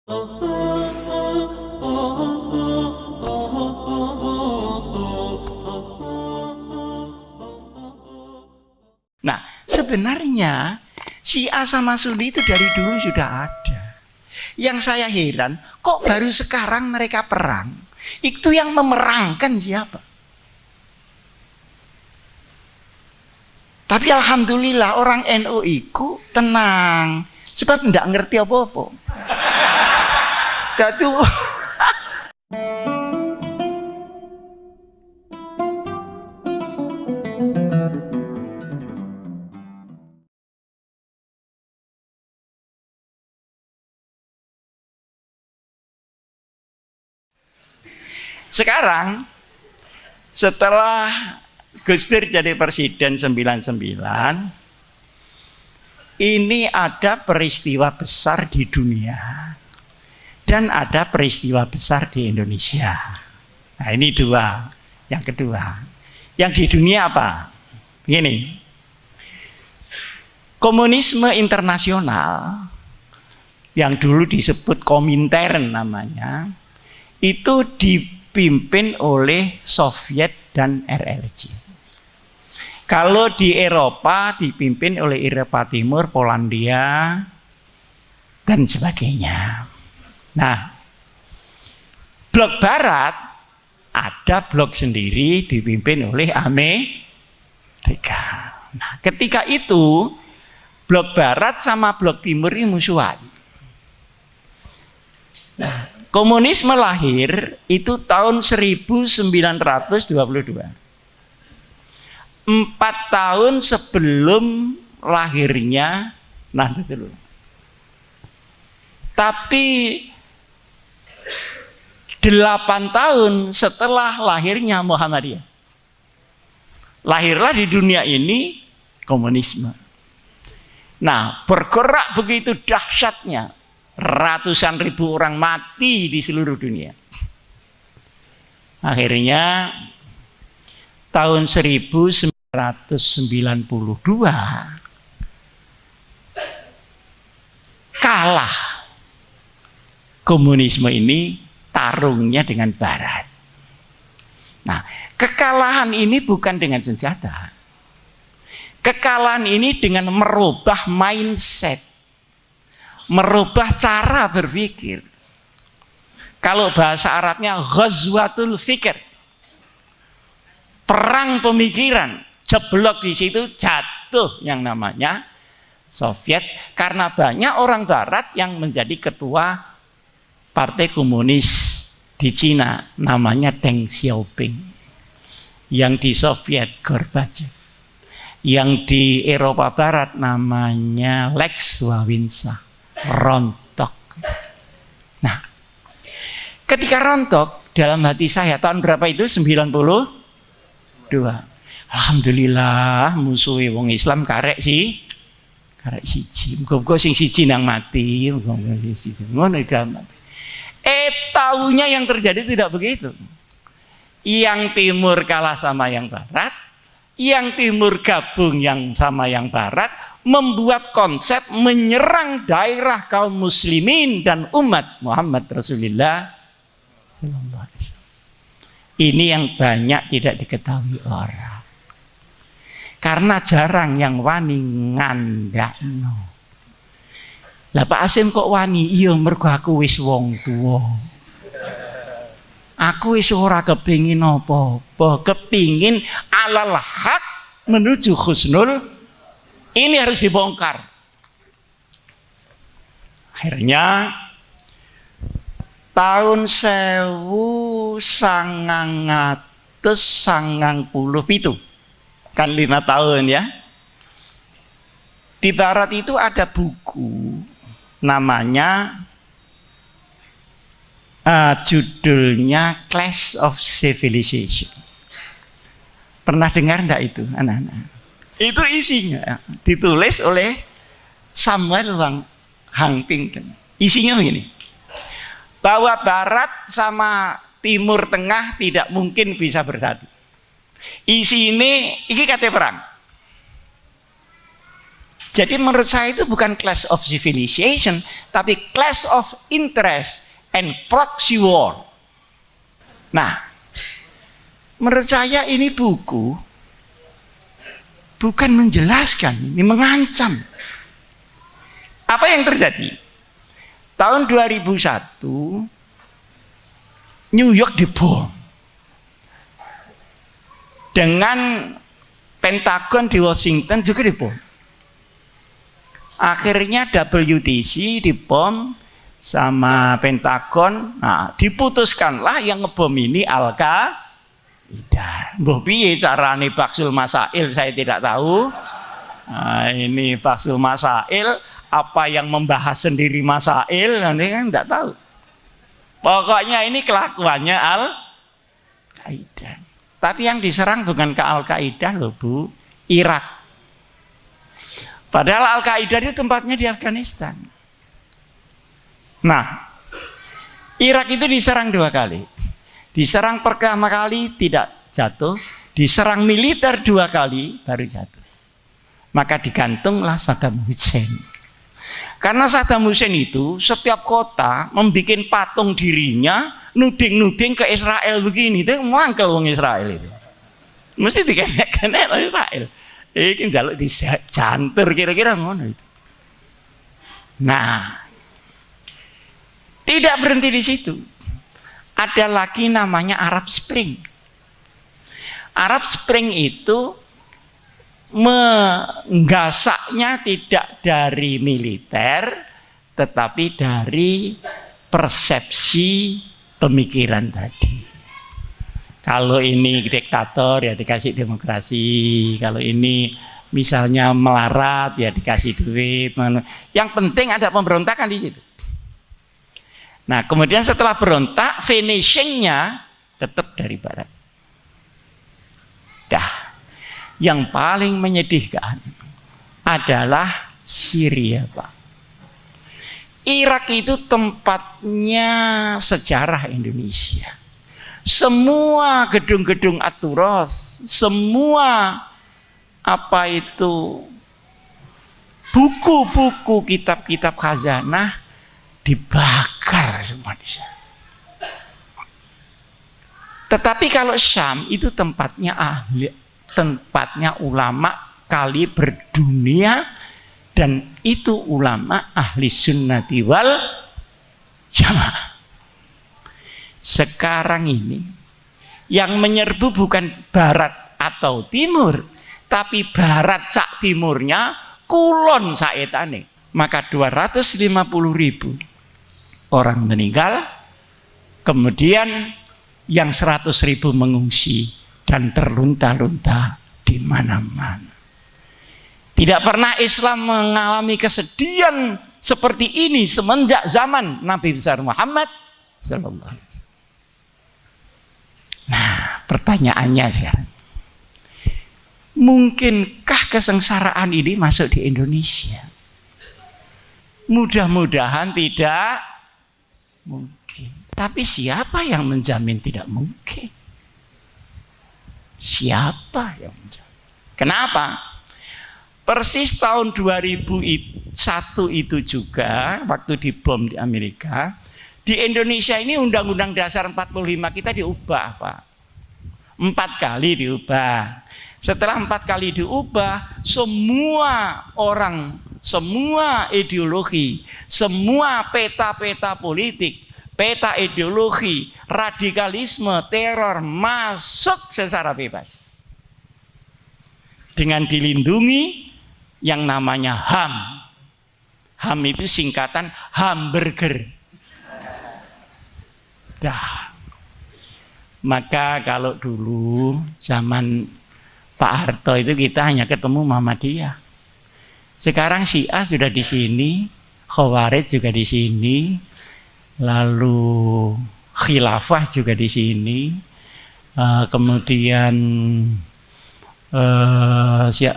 Nah, sebenarnya Syiah sama Sunni itu dari dulu sudah ada. Yang saya heran, kok baru sekarang mereka perang? Itu yang memerangkan siapa? Tapi alhamdulillah orang NU itu tenang, sebab tidak ngerti apa-apa. Datu. Sekarang setelah Gus Dur jadi presiden 99, ini ada peristiwa besar di dunia dan ada peristiwa besar di Indonesia. Nah, ini dua. Yang kedua, yang di dunia apa? Begini, komunisme internasional yang dulu disebut Komintern namanya, itu dipimpin oleh Soviet dan RRC. Kalau di Eropa dipimpin oleh Eropa Timur, Polandia, dan sebagainya. Nah, blok Barat ada blok sendiri dipimpin oleh Amerika. Nah, ketika itu blok Barat sama blok Timur ini musuhan. Nah, komunisme lahir itu tahun 1922. 4 tahun sebelum lahirnya Nahdlatul Ulama. Tapi 8 tahun setelah lahirnya Muhammadiyah, lahirlah di dunia ini komunisme. Nah, bergerak begitu dahsyatnya, ratusan ribu orang mati di seluruh dunia. Akhirnya tahun 1992 kalah komunisme ini tarungnya dengan Barat. Nah, kekalahan ini bukan dengan senjata. Kekalahan ini dengan merubah mindset, merubah cara berpikir. Kalau bahasa Arabnya ghazwatul fikr, perang pemikiran, jeblok di situ jatuh yang namanya Soviet, karena banyak orang Barat yang menjadi ketua Partai Komunis di Cina, namanya Deng Xiaoping, yang di Soviet Gorbachev, yang di Eropa Barat namanya Lech Wałęsa, rontok. Nah, ketika rontok, dalam hati saya tahun berapa itu? 92. Alhamdulillah musuhe wong Islam karek siji. Muga-muga sing siji nang mati, muga-muga siji. Ngono dalam hati. Tahunya yang terjadi tidak begitu. Yang timur kalah sama yang barat, yang timur gabung yang sama yang barat, membuat konsep menyerang daerah kaum muslimin dan umat Muhammad Rasulullah sallallahu alaihi wasallam. Ini yang banyak tidak diketahui orang. Karena jarang yang wani ngandakno. Lah Pak Asim kok wani? Iya mergo aku wis wong tuwa. Aku wis ora kepingin apa-apa, kepingin alal haq menuju husnul. Ini harus dibongkar. Akhirnya tahun 1997, kan 5 tahun ya. Di Barat itu ada buku namanya judulnya Clash of Civilization. Pernah dengar enggak itu anak-anak? Itu isinya ditulis oleh Samuel Huntington. Isinya begini, bahwa Barat sama Timur Tengah tidak mungkin bisa bersatu. Isi ini kata perang. Jadi menurut saya itu bukan clash of civilization, tapi clash of interest and proxy war. Nah, menurut saya ini buku bukan menjelaskan, ini mengancam. Apa yang terjadi? Tahun 2001, New York dibom. Dengan Pentagon di Washington juga dibom. Akhirnya WTC dibom sama Pentagon. Nah, diputuskanlah yang ngebom ini Al-Qaeda. Mbah piye carane Baksul Masail saya tidak tahu. Nah, ini Baksul Masail, apa yang membahas sendiri Masail nanti kan tidak tahu. Pokoknya ini kelakuannya Al-Qaeda. Tapi yang diserang bukan ke Al-Qaeda loh Bu, Irak. Padahal Al-Qaeda itu tempatnya di Afghanistan. Nah, Irak itu diserang 2 kali. Diserang pertama kali tidak jatuh, diserang militer 2 kali baru jatuh. Maka digantunglah Saddam Hussein. Karena Saddam Hussein itu setiap kota membuat patung dirinya, nuding-nuding ke Israel begini, itu mangkel wong Israel itu. Mesti dikenek-kenek Israel. Iki njaluk dijantur kira-kira ngono itu. Nah, tidak berhenti di situ. Ada lagi namanya Arab Spring. Arab Spring itu menggasaknya tidak dari militer, tetapi dari persepsi pemikiran tadi. Kalau ini diktator ya dikasih demokrasi, kalau ini misalnya melarat ya dikasih duit. Yang penting ada pemberontakan di situ. Nah, kemudian setelah berontak, finishingnya tetap dari barat. Dah. Yang paling menyedihkan adalah Syria, Pak. Irak itu tempatnya sejarah Indonesia. Semua gedung-gedung Aturos, semua apa itu buku-buku, kitab-kitab khazanah dibakar semua di sana. Tetapi kalau Syam itu tempatnya ulama kaliber dunia, dan itu ulama ahli sunnati wal jamaah. Sekarang ini yang menyerbu bukan barat atau timur, tapi barat sak timurnya, kulon saetane. Maka 250.000 orang meninggal, kemudian yang 100.000 mengungsi dan terlunta-lunta di mana-mana. Tidak pernah Islam mengalami kesedihan seperti ini semenjak zaman Nabi besar Muhammad sallallahu alaihi wasallam. Nah, pertanyaannya sekarang, mungkinkah kesengsaraan ini masuk di Indonesia? Mudah-mudahan tidak mungkin. Tapi siapa yang menjamin tidak mungkin? Siapa yang menjamin? Kenapa? Persis tahun 2001 itu juga, waktu dibom di Amerika, di Indonesia ini Undang-Undang Dasar 45 kita diubah, Pak. 4 kali diubah. Setelah 4 kali diubah, semua orang, semua ideologi, semua peta-peta politik, peta ideologi, radikalisme, teror masuk secara bebas. Dengan dilindungi yang namanya HAM. HAM itu singkatan hamburger. Dah. Maka kalau dulu zaman Pak Harto itu kita hanya ketemu Muhammadiyah. Sekarang Syiah sudah di sini, Khawarij juga di sini, lalu Khilafah juga di sini, kemudian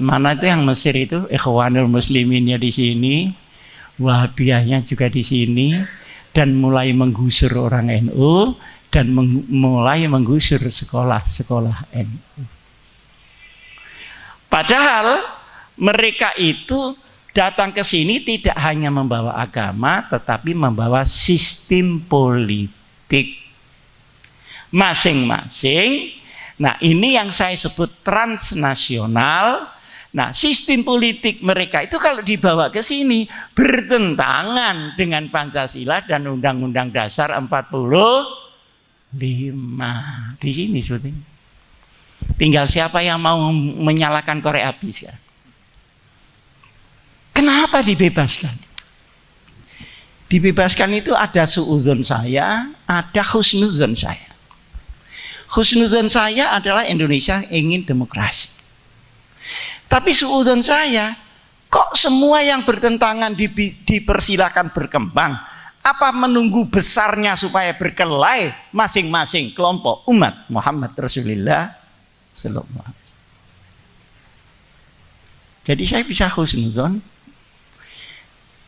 mana itu yang Mesir itu, Ikhwanul Musliminnya di sini, Wahabiyahnya juga di sini, dan mulai menggusur orang NU dan mulai menggusur sekolah-sekolah NU. Padahal mereka itu datang ke sini tidak hanya membawa agama, tetapi membawa sistem politik masing-masing. Nah, ini yang saya sebut transnasional. Nah, sistem politik mereka itu kalau dibawa ke sini bertentangan dengan Pancasila dan Undang-Undang Dasar 45. Di sini sebetulnya. Tinggal siapa yang mau menyalakan korek api sekarang. Kenapa dibebaskan? Dibebaskan itu ada suudzon saya, ada husnuzon saya. Husnuzon saya adalah Indonesia ingin demokrasi. Tapi suudzon saya, kok semua yang bertentangan dipersilakan berkembang? Apa menunggu besarnya supaya berkelahi masing-masing kelompok umat Muhammad Rasulullah Sallallahu Alaihi Wasallam? Jadi saya bisa husnuzon.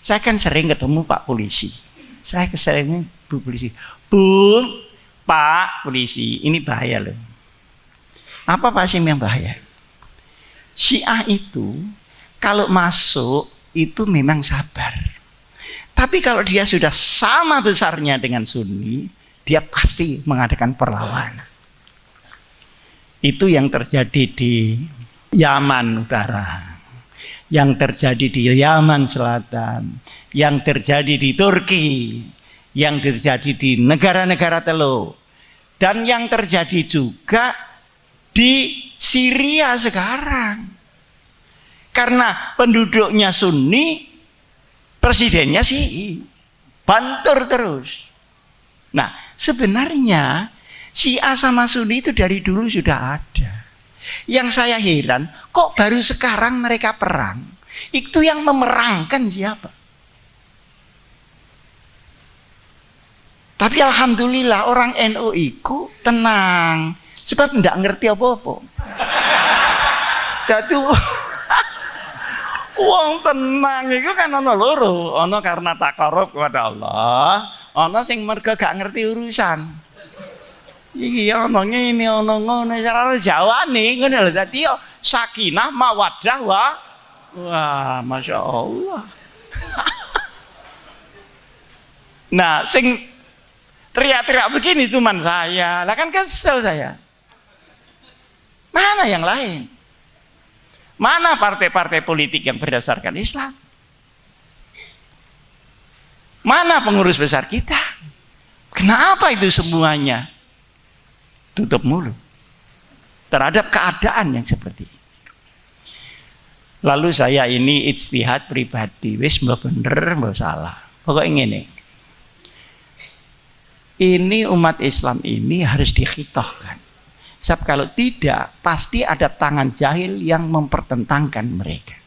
Saya kan sering ketemu Pak Polisi. Saya keseringan Bu Polisi. Bu, Pak Polisi, ini bahaya loh. Apa Pak Sim yang bahaya? Syiah itu kalau masuk itu memang sabar. Tapi kalau dia sudah sama besarnya dengan Sunni, dia pasti mengadakan perlawanan. Itu yang terjadi di Yaman Utara, yang terjadi di Yaman Selatan, yang terjadi di Turki, yang terjadi di negara-negara Teluk, dan yang terjadi juga di Syria sekarang. Karena penduduknya Sunni, presidennya sih bantur terus. Nah, sebenarnya Syiah sama Sunni itu dari dulu sudah ada. Yang saya heran, kok baru sekarang mereka perang? Itu yang memerangkan siapa? Tapi alhamdulillah orang NU itu tenang, sebab tidak ngerti apa-apa. Jadi wong tenang itu kan ono loro, ono karena takarub kepada Allah, ono sing mergo gak ngerti urusan. Iya ono ngene ono ngono cara jawane ngono lho. Dadi yo sakinah mawaddah wah Masya Allah. Nah, sing teriak-teriak begini cuman saya. Lah kan kesel saya. Mana yang lain? Mana partai-partai politik yang berdasarkan Islam? Mana pengurus besar kita? Kenapa itu semuanya tutup mulut terhadap keadaan yang seperti ini? Lalu saya ini ijtihad pribadi, wis mbak bener mbak salah. Pokoknya ngene. Ini umat Islam ini harus dikhitohkan. Sebab kalau tidak, pasti ada tangan jahil yang mempertentangkan mereka.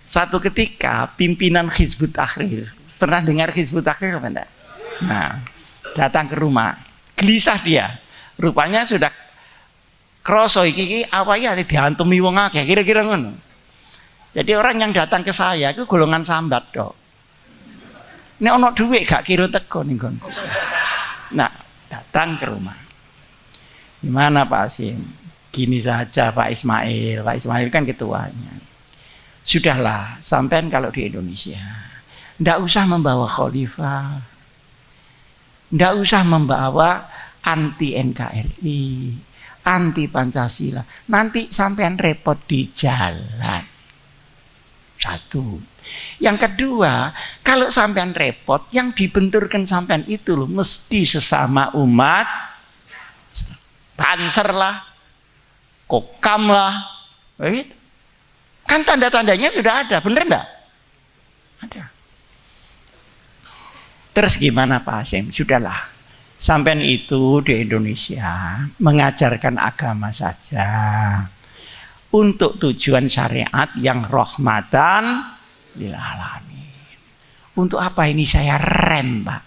Satu ketika pimpinan Hizbut Tahrir, pernah dengar Hizbut Tahrir apa enggak? Nah, datang ke rumah, gelisah dia. Rupanya sudah kroso iki awalnya dihantumi wong akeh, kira-kira ngono. Jadi orang yang datang ke saya itu golongan sambat dok. Ini ono duit gak kira teko ning nggonku. Nah, datang ke rumah. Gimana Pak Hasim? Gini saja Pak Ismail. Pak Ismail kan ketuanya. Sudahlah, sampean kalau di Indonesia ndak usah membawa khalifah, ndak usah membawa anti NKRI, anti Pancasila. Nanti sampean repot di jalan. Satu. Yang kedua, kalau sampean repot, yang dibenturkan sampean itu loh mesti sesama umat. Banser lah, kokam lah, begitu. Kan tanda-tandanya sudah ada, bener enggak? Ada. Terus gimana Pak Hasim? Sudahlah, sampean itu di Indonesia mengajarkan agama saja untuk tujuan syariat yang rahmatan lil alamin. Untuk apa ini saya rem Pak?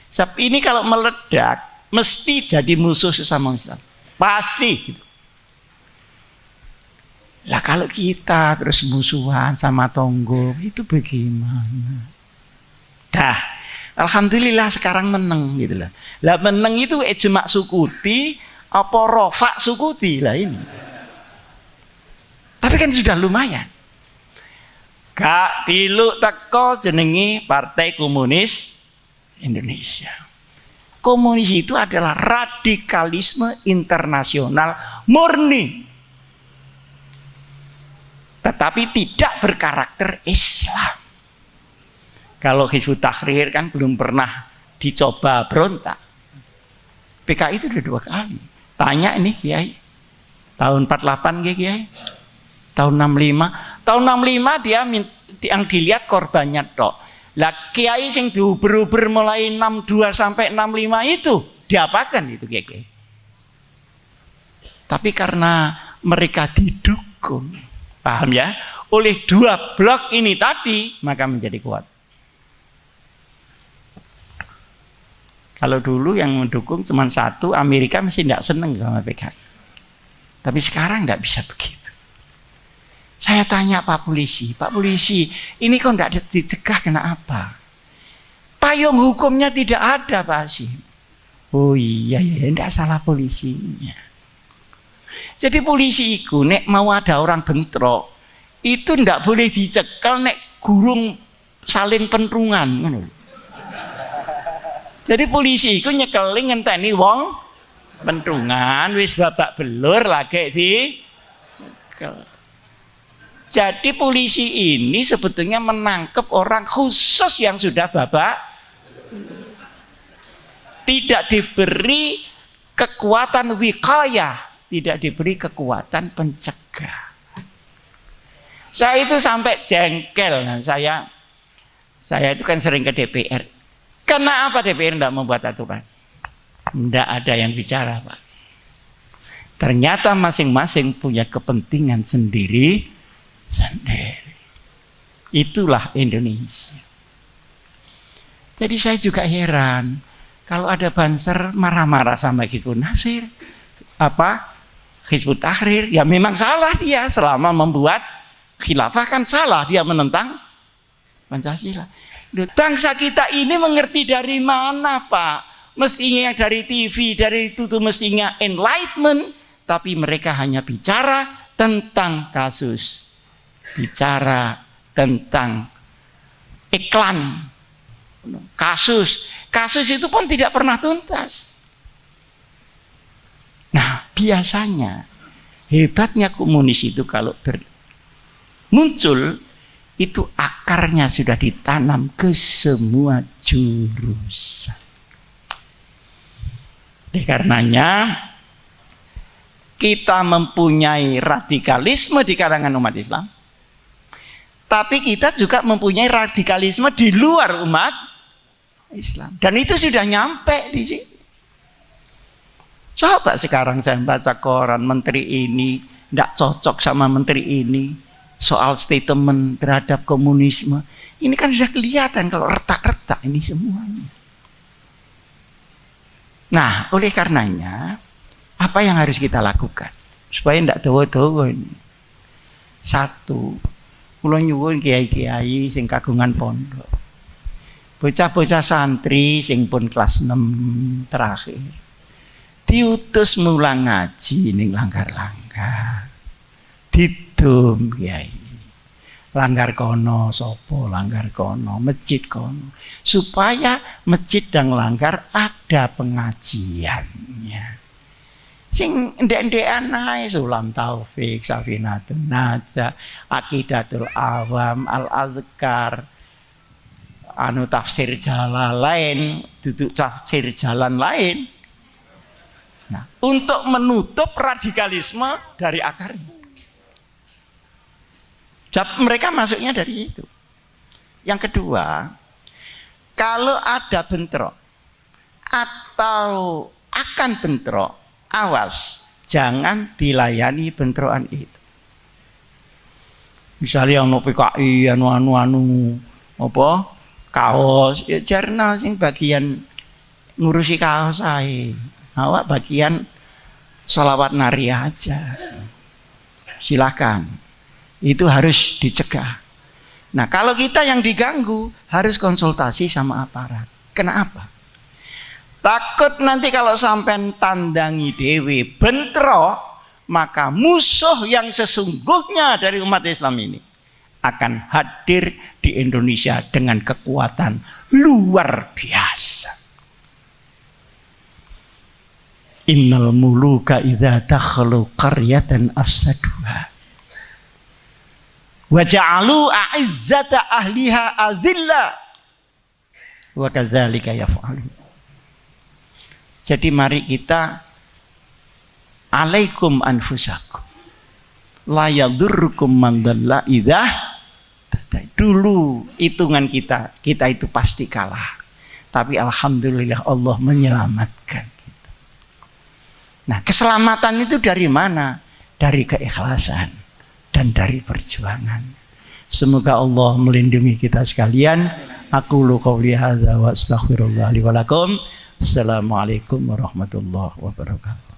Sebab ini kalau meledak mesti jadi musuh sesama Islam. Pasti gitu. Lah kalau kita terus musuhan sama tonggo itu bagaimana? Dah, alhamdulillah sekarang menang gitu lah. Lah menang itu ijma sukuti apa rofa sukuti lah ini. Tapi kan sudah lumayan. Gak tiluk teko jenengi Partai Komunis Indonesia. Komunis itu adalah radikalisme internasional murni, tetapi tidak berkarakter Islam. Kalau Hizbut Tahrir kan belum pernah dicoba berontak. PKI itu udah 2 kali. Tanya ini Kiai, tahun 48 Kiai, tahun 65. Tahun 65 dia yang dilihat korbannya tok. Lah Kiai sing diuber-uber mulai 62 sampai 65 itu diapakan itu Kiai? Tapi karena mereka didukung, paham ya, oleh 2 blok ini tadi, maka menjadi kuat. Kalau dulu yang mendukung cuma 1, Amerika mesti tidak senang sama PKI. Tapi sekarang tidak bisa begitu. Saya tanya Pak Polisi, ini kok tidak dicegah kenapa? Payung hukumnya tidak ada Pak Hasim. Oh iya, tidak salah polisinya. Jadi polisi itu, nek mau ada orang bentrok, itu tidak boleh dicekal nek gurung saling pentrungan. Jadi polisi itu nyekeling ngenteni wong pentrungan, wis babak belur lagi dicekel. Jadi polisi ini sebetulnya menangkap orang khusus yang sudah babak, tidak diberi kekuatan wiqayah, tidak diberi kekuatan pencegah. Saya itu sampai jengkel. Nah, saya itu kan sering ke DPR. Kenapa DPR tidak membuat aturan? Tidak ada yang bicara, Pak. Ternyata masing-masing punya kepentingan sendiri. Itulah Indonesia. Jadi saya juga heran kalau ada Banser marah-marah sama Hizbut Nasir, Hizbut Tahrir, ya memang salah dia selama membuat khilafah, kan salah dia menentang Pancasila. Bangsa kita ini mengerti dari mana Pak? Mestinya dari TV, dari itu tuh mestinya enlightenment, tapi mereka hanya bicara tentang kasus, bicara tentang iklan, kasus itu pun tidak pernah tuntas. Nah, biasanya hebatnya komunis itu kalau muncul itu akarnya sudah ditanam ke semua jurusan. Oleh karenanya kita mempunyai radikalisme di kalangan umat Islam, tapi kita juga mempunyai radikalisme di luar umat Islam. Dan itu sudah nyampe di sini. Coba sekarang saya baca koran, menteri ini tidak cocok sama menteri ini soal statement terhadap komunisme. Ini kan sudah kelihatan kalau retak-retak ini semuanya. Nah, oleh karenanya apa yang harus kita lakukan supaya tidak dawa-dawa ini? 1, kula nyuwun kiai-kiai sing kagungan pondok, bocah-bocah santri sing pun kelas 6 terakhir, diutus mulang ngaji ning langgar-langgar, didum kiai, langgar kono sopo, langgar kono, masjid kono, supaya masjid dan langgar ada pengajiannya. Sing ndek-ndekan ae Sulam Taufik, Safinatun Najah, Aqidatul Awam, Al-Azkar, tafsir jalan lain, duduk tafsir jalan lain. Nah, untuk menutup radikalisme dari akarnya. Mereka masuknya dari itu. Yang kedua, kalau ada bentrok atau akan bentrok, awas, jangan dilayani bentrokan itu. Misalnya ono PKI anu apa kaos, ya jarno sing bagian ngurusi kaos ae. Awak bagian sholawat nari aja. Silakan. Itu harus dicegah. Nah, kalau kita yang diganggu harus konsultasi sama aparat. Kenapa? Takut nanti kalau sampai tandangi dewi bentrok, maka musuh yang sesungguhnya dari umat Islam ini akan hadir di Indonesia dengan kekuatan luar biasa. Innal muluka idza dakhalu qaryatan afsaduha wa ja'alu a'izzata ahliha azilla wa kadzalika yaf'alun. Jadi mari kita alaikum anfusakum la yadurrukum man dhalla idza dulu hitungan kita itu pasti kalah, tapi alhamdulillah Allah menyelamatkan kita. Nah, keselamatan itu dari mana? Dari keikhlasan dan dari perjuangan. Semoga Allah melindungi kita sekalian. Aqulu qouli hadza wa astaghfirullah li wa lakum. Assalamualaikum warahmatullahi wabarakatuh.